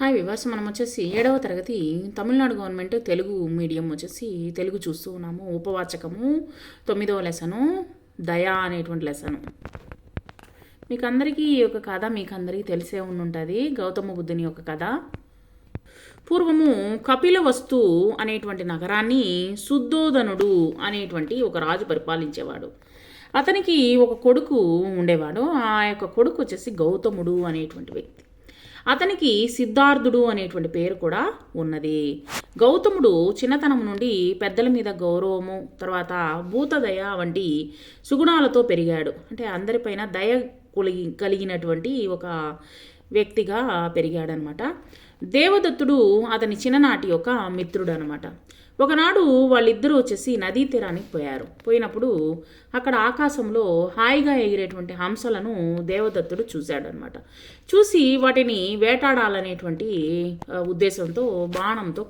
Hi viewers, మనం వచ్చేసి 7వ తరగతి తమిళనాడు గవర్నమెంట్ తెలుగు మీడియం వచ్చేసి తెలుగు చూస్తూ ఉన్నాము. ఉపవాచకము 9వ లెసను దయా అనేటువంటి లెసను. మీకు అందరికీ ఈ యొక్క కథ మీకు అందరికీ తెలిసే ఉంటుంది. గౌతమ బుద్ధుని యొక్క కథ. పూర్వము కపిలవస్తు అనేటువంటి నగరాన్ని శుద్ధోదనుడు అనేటువంటి ఒక రాజు పరిపాలించేవాడు. అతనికి ఒక కొడుకు ఉండేవాడు. ఆ యొక్క కొడుకు వచ్చేసి గౌతముడు అనేటువంటి వ్యక్తి. అతనికి సిద్ధార్థుడు అనేటువంటి పేరు కూడా ఉన్నది. గౌతముడు చిన్నతనం నుండి పెద్దల మీద గౌరవము, తర్వాత భూతదయ వంటి సుగుణాలతో పెరిగాడు. అంటే అందరిపైన దయ కలిగినటువంటి ఒక వ్యక్తిగా పెరిగాడనమాట. దేవదత్తుడు అతని చిన్ననాటి యొక్క మిత్రుడు అనమాట. ఒకనాడు వాళ్ళిద్దరూ వచ్చేసి నదీ తీరానికి పోయినప్పుడు అక్కడ ఆకాశంలో హాయిగా ఎగిరేటువంటి హంసలను దేవదత్తుడు చూశాడనమాట. చూసి వాటిని వేటాడాలనేటువంటి ఉద్దేశంతో బాణంతో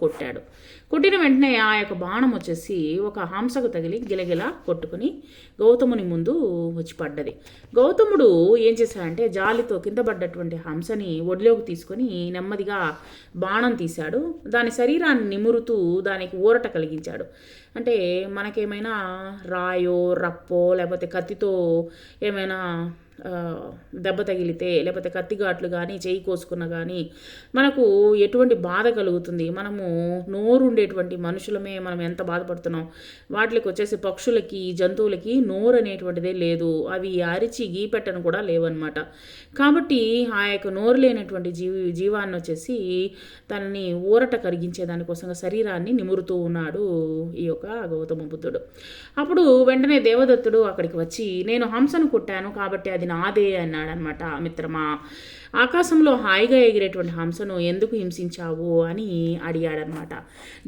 కొట్టిన వెంటనే ఆ యొక్క బాణం వచ్చేసి ఒక హంసకు తగిలి గిలగిల కొట్టుకుని గౌతముని ముందు వచ్చి పడ్డది. గౌతముడు ఏం చేశాడంటే జాలితో కింద పడ్డటువంటి హంసని ఒడిలోకి తీసుకొని నెమ్మదిగా బాణం తీశాడు. దాని శరీరాన్ని నిమురుతూ దానికి ఊరట కలిగించాడు. అంటే మనకేమైనా రాయో రప్పో లేకపోతే కత్తితో ఏమైనా దెబ్బ తగిలితే, లేకపోతే కత్తిఘాట్లు కానీ చేయి కోసుకున్న కానీ మనకు ఎటువంటి బాధ కలుగుతుంది. మనము నోరు ఉండేటువంటి మనుషులమే మనం ఎంత బాధపడుతున్నాం. వాటికి వచ్చేసి పక్షులకి జంతువులకి నోరు అనేటువంటిదే లేదు. అవి అరిచి గీపెట్టను కూడా లేవన్నమాట. కాబట్టి ఆ యొక్క నోరు లేనటువంటి జీవాన్ని వచ్చేసి తనని ఊరట కరిగించే దానికోసంగా శరీరాన్ని నిమురుతూ ఉన్నాడు ఈ యొక్క గౌతమ బుద్ధుడు. అప్పుడు వెంటనే దేవదత్తుడు అక్కడికి వచ్చి, నేను హంసను కొట్టాను కాబట్టి అది నాదే అన్నాడనమాట. మిత్రమా, ఆకాశంలో హాయిగా ఎగిరేటువంటి హంసను ఎందుకు హింసించావు అని అడిగాడనమాట.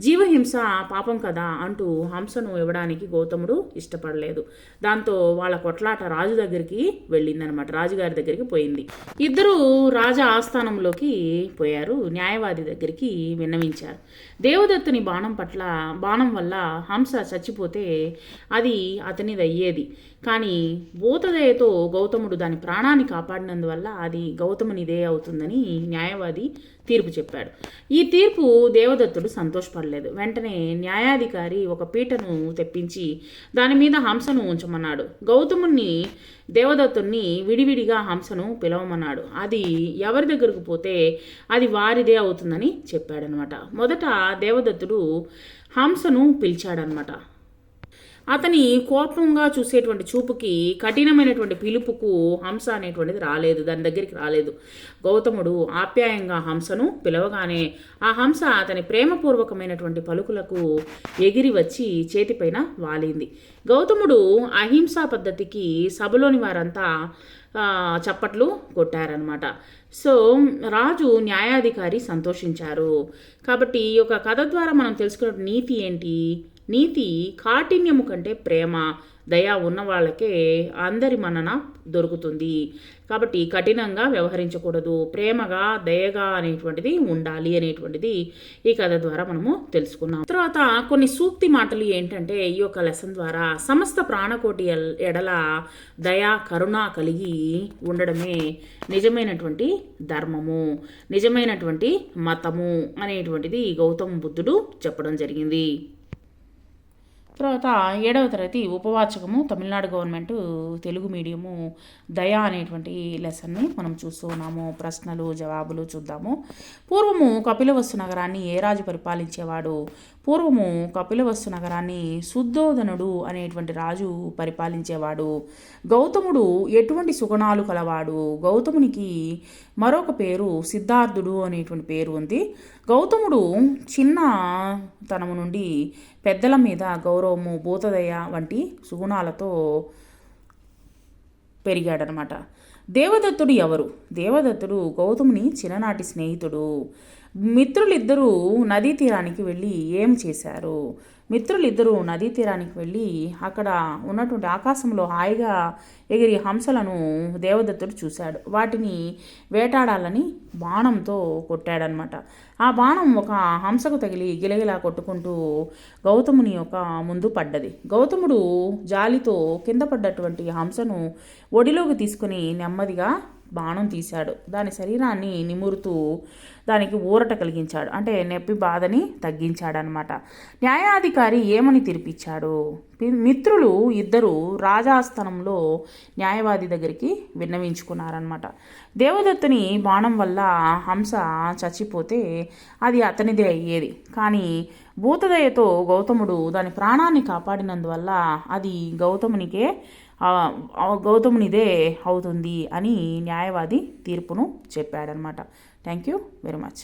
జీవహింస పాపం కదా అంటూ హంసను ఇవ్వడానికి గౌతముడు ఇష్టపడలేదు. దాంతో వాళ్ళ కొట్లాట రాజు దగ్గరికి వెళ్ళిందనమాట. రాజుగారి దగ్గరికి పోయింది. ఇద్దరు రాజా ఆస్థానంలోకి పోయారు. న్యాయవాది దగ్గరికి విన్నవించారు. దేవదత్తుని బాణం వల్ల హంస చచ్చిపోతే అది అతనిది అయ్యేది. కానీ భూతదయతో గౌతముడు దాని ప్రాణాన్ని కాపాడినందువల్ల అది గౌతమునిదే అవుతుందని న్యాయవాది తీర్పు చెప్పాడు. ఈ తీర్పు దేవదత్తుడు సంతోషపడలేదు. వెంటనే న్యాయాధికారి ఒక పీటను తెప్పించి దాని మీద హంసను ఉంచమన్నాడు. గౌతముని దేవదత్తుని విడివిడిగా హంసను పిలవమన్నాడు. అది ఎవరి దగ్గరకు పోతే అది వారిదే అవుతుందని చెప్పాడనమాట. మొదట దేవదత్తుడు హంసను పిలిచాడనమాట. అతని కోపంగా చూసేటువంటి చూపుకి, కఠినమైనటువంటి పిలుపుకు హంస అనేటువంటిది రాలేదు, దాని దగ్గరికి రాలేదు. గౌతముడు ఆప్యాయంగా హంసను పిలవగానే ఆ హంస అతని ప్రేమపూర్వకమైనటువంటి పలుకులకు ఎగిరి వచ్చి చేతిపైన వాలింది. గౌతముడు అహింసా పద్ధతికి సభలోని వారంతా చప్పట్లు కొట్టారనమాట. సో రాజు న్యాయాధికారి సంతోషించారు. కాబట్టి ఈ యొక్క కథ ద్వారా మనం తెలుసుకున్న నీతి ఏంటి? నీతి కాఠిన్యము కంటే ప్రేమ, దయ ఉన్న వాళ్ళకే అందరి మన్నన దొరుకుతుంది. కాబట్టి కఠినంగా వ్యవహరించకూడదు, ప్రేమగా దయగా అనేటువంటిది ఉండాలి అనేటువంటిది ఈ కథ ద్వారా మనము తెలుసుకున్నాం. తర్వాత కొన్ని సూక్తి మాటలు ఏంటంటే ఈ యొక్క లెసన్ ద్వారా సమస్త ప్రాణకోటి ఎడల దయ కరుణ కలిగి ఉండడమే నిజమైనటువంటి ధర్మము, నిజమైనటువంటి మతము అనేటువంటిది గౌతమ బుద్ధుడు చెప్పడం జరిగింది. తర్వాత 7వ తరగతి ఉపవాచకము తమిళనాడు గవర్నమెంట్ తెలుగు మీడియము దయా అనేటువంటి లెసన్ని మనం చూస్తూ ఉన్నాము. ప్రశ్నలు జవాబులు చూద్దాము. పూర్వము కపిలవస్తు నగరాన్ని ఏ రాజు పరిపాలించేవాడు? పూర్వము కపిలవస్తు నగరాన్ని శుద్ధోదనుడు అనేటువంటి రాజు పరిపాలించేవాడు. గౌతముడు ఎటువంటి సుగుణాలు కలవాడు? గౌతమునికి మరొక పేరు సిద్ధార్థుడు అనేటువంటి పేరు ఉంది. గౌతముడు చిన్న తనము నుండి పెద్దల మీద గౌరవము, భూతదయ వంటి సుగుణాలతో పెరిగాడనమాట. దేవదత్తుడు ఎవరు? దేవదత్తుడు గౌతముని చిన్ననాటి స్నేహితుడు. మిత్రులిద్దరూ నదీ తీరానికి వెళ్ళి ఏం చేశారు? మిత్రులిద్దరూ నదీ తీరానికి వెళ్ళి అక్కడ ఉన్నటువంటి ఆకాశంలో హాయిగా ఎగిరి హంసలను దేవదత్తుడు చూశాడు. వాటిని వేటాడాలని బాణంతో కొట్టాడనమాట. ఆ బాణం ఒక హంసకు తగిలి గిలగిలా కొట్టుకుంటూ గౌతముని యొక్క ముందు పడ్డది. గౌతముడు జాలితో కింద పడ్డటువంటి హంసను ఒడిలోకి తీసుకుని నెమ్మదిగా బాణం తీశాడు. దాని శరీరాన్ని నిమురుతూ దానికి ఊరట కలిగించాడు, అంటే నొప్పి బాధని తగ్గించాడనమాట. న్యాయాధికారి ఏమని తీర్పిచ్చాడు? మిత్రులు ఇద్దరు రాజాస్థానంలో న్యాయవాది దగ్గరికి విన్నవించుకున్నారనమాట. దేవదత్తుని బాణం వల్ల హంస చచ్చిపోతే అది అతనిదే అయ్యేది, కానీ భూతదయతో గౌతముడు దాని ప్రాణాన్ని కాపాడినందువల్ల అది గౌతమునిదే అవుతుంది అని న్యాయవాది తీర్పును చెప్పాడనమాట. Thank you very much.